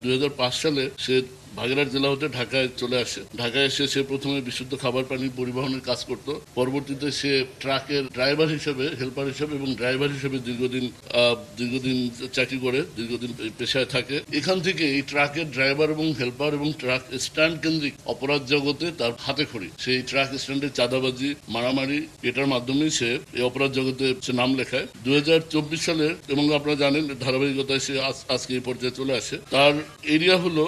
2005 সালে সে বাগেরহাট জেলা হতে ঢাকায় চলে আসে। ঢাকায় এসে সে প্রথমে বিশুদ্ধ খাবার পানি পরিবহনের কাজ করত। পরবর্তীতে সে ট্রাকের ড্রাইভার হিসেবে, হেল্পার হিসেবে এবং ড্রাইভার হিসেবে দীর্ঘদিন চাকরি করে, দীর্ঘদিন পেশায় থাকে। এখান থেকে এই ট্রাকের ড্রাইভার এবং হেল্পার এবং ট্রাক স্ট্যান্ড কেন্দ্রিক অপরাধ জগতে তার হাতে খড়ি। সেই ট্রাক স্ট্যান্ডে চাঁদাবাজি, মারামারি, এটার মাধ্যমেই সে এই অপরাধ জগতে সে নাম লেখায়। 2024 সালে, এবং আপনারা জানেন ধারাবাহিকতায় সে আজকে এই পর্যায়ে চলে আসে। তার এরিয়া হলো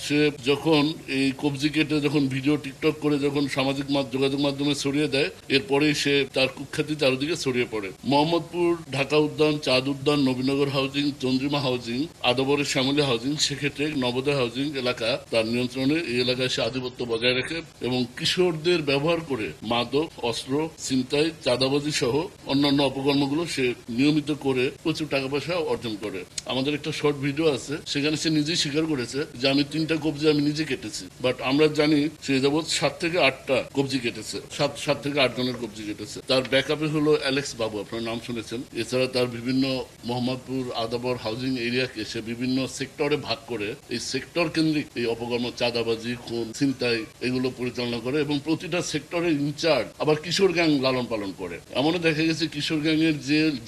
সে যখন এই কবজি কেটে যখন ভিডিও টিকটক করে যখন সামাজিক যোগাযোগ মাধ্যমে ছড়িয়ে দেয়, এরপরেই সে তার কুখ্যাতি চারদিকে ছড়িয়ে পড়ে। মোহাম্মদপুর, ঢাকা উদ্যান, চাঁদ উদ্যান, নবীনগর হাউজিং, চন্দ্রিমা হাউজিং, আদবরের শ্যামলী হাউজিং, সেক্ষেত্রে নবোদয় হাউজিং এলাকা তার নিয়ন্ত্রণে। এই এলাকায় সে আধিপত্য বজায় রাখে এবং কিশোরদের ব্যবহার করে মাদক, অস্ত্র, ছিনতাই, চাঁদাবাজি সহ অন্যান্য অপকর্মগুলো সে নিয়মিত করে প্রচুর টাকা পয়সা অর্জন করে। আমাদের একটা শর্ট ভিডিও আছে, সেখানে সে নিজেই স্বীকার করেছে যে আমি 3টা কবজি আমি নিজে কেটেছি। বাট আমরা জানি সে যাবৎ 7 থেকে 8টা কবজি কেটেছে, 7 থেকে 8 জনের কবজি কেটেছে। তার ব্যাকআপে হলো অ্যালেক্স বাবু, আপনার নাম শুনেছেন। এছাড়া তার বিভিন্ন মোহাম্মদপুর, আদাবর হাউজিং এরিয়াকে সে বিভিন্ন সেক্টরে ভাগ করে এই সেক্টর কেন্দ্রিক এই অপকর্ম, চাঁদাবাজি, খুন, ছিনতাই এগুলো পরিচালনা করে এবং প্রতিটা সেক্টরের ইনচার্জ আবার কিশোর গ্যাং লালন পালন করে। এমনও দেখা গেছে কিশোর গ্যাংয়ের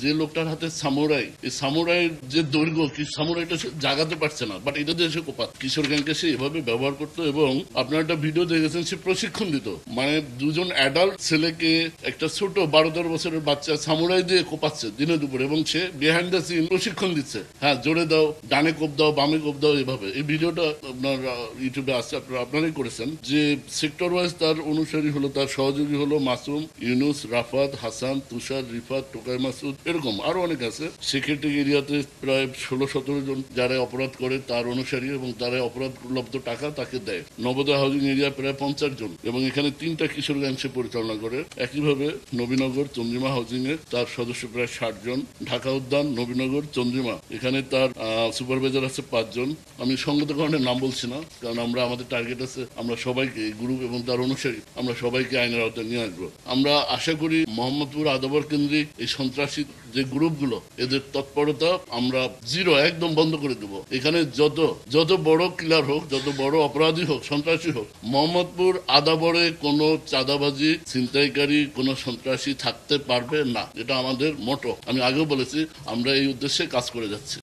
যে লোকটার হাতে সামুরাই, এই সামুরাইয়ের যে দৈর্ঘ্য, সামুরাইটা সে জাগাতে পারছে না, বাট এটা দিয়ে সে কোপাত। কিশোর গ্যাংকে সে এভাবে ব্যবহার করতো এবং আপনার একটা ভিডিও দেখেছেন, সে প্রশিক্ষণ দিত। মানে 2জন অ্যাডাল্ট ছেলেকে একটা ছোট 12-13 বছরের বাচ্চা সামুরাই দিয়ে কোপাচ্ছে দিনে দুপুরে, এবং সে বিহাইন্ড দ্য সিন প্রশিক্ষণ দিচ্ছে। হ্যাঁ, জোরে দাও, ডানে কোপ দাও, বামে কোপ দাও, এভাবে। এই ভিডিওটা আপনার ইউটিউবে আছে, আপনারাই করেছেন। যে সেক্টর ওয়াইজ তার অনুসারী হলো, তার সহযোগী হলো মাসুম, ইউনুস, রাফাত, হাসান, তুষার, রিফাত, টোকাই মাসুদ, এরকম আরো অনেক আছে। সেক্রেটারি এরিয়াতে প্রায় 16-17 জন যারা অপরাধ করে তার অনুসারী এবং তারা অপরাধ লব্ধ টাকা তাকে দেয়। নবোদয় হাউজিং এরিয়া প্রায় 50 জন এবং এখানে 3টা কিশোর গ্যাং সে পরিচালনা করে। একইভাবে নবীনগর, চন্দ্রিমা হাউজিং এর তার সদস্য প্রায় 60 জন। ঢাকা উদ্যান, নবীনগর, চন্দ্রিমা এখানে তার সুপারভাইজার আছে 5 জন। আমি সঙ্গত কারণে নাম বলছি না, কারণ আমাদের টার্গেট আছে আমরা সবাইকে, এই গ্রুপ এবং তার অনুসারী, আমরা সবাইকে আইনের আওতায় নিয়ে আসবো। আমরা আশা করি মোহাম্মদপুর, আদাবর কেন্দ্রিক এই সন্ত্রাসী যে গ্রুপগুলো, এদের তৎপরতা আমরা একদম বন্ধ করে দেবো। এখানে যত বড় কিলার হোক, যত বড় অপরাধী হোক, সন্ত্রাসী হোক, মোহাম্মদপুর, আদাবরে কোনো চাঁদাবাজি, ছিনতাইকারী, কোনো সন্ত্রাসী থাকতে পারবে না। এটা আমাদের মোটো। আমি আগেও বলেছি, আমরা এই উদ্দেশ্যে কাজ করে যাচ্ছি।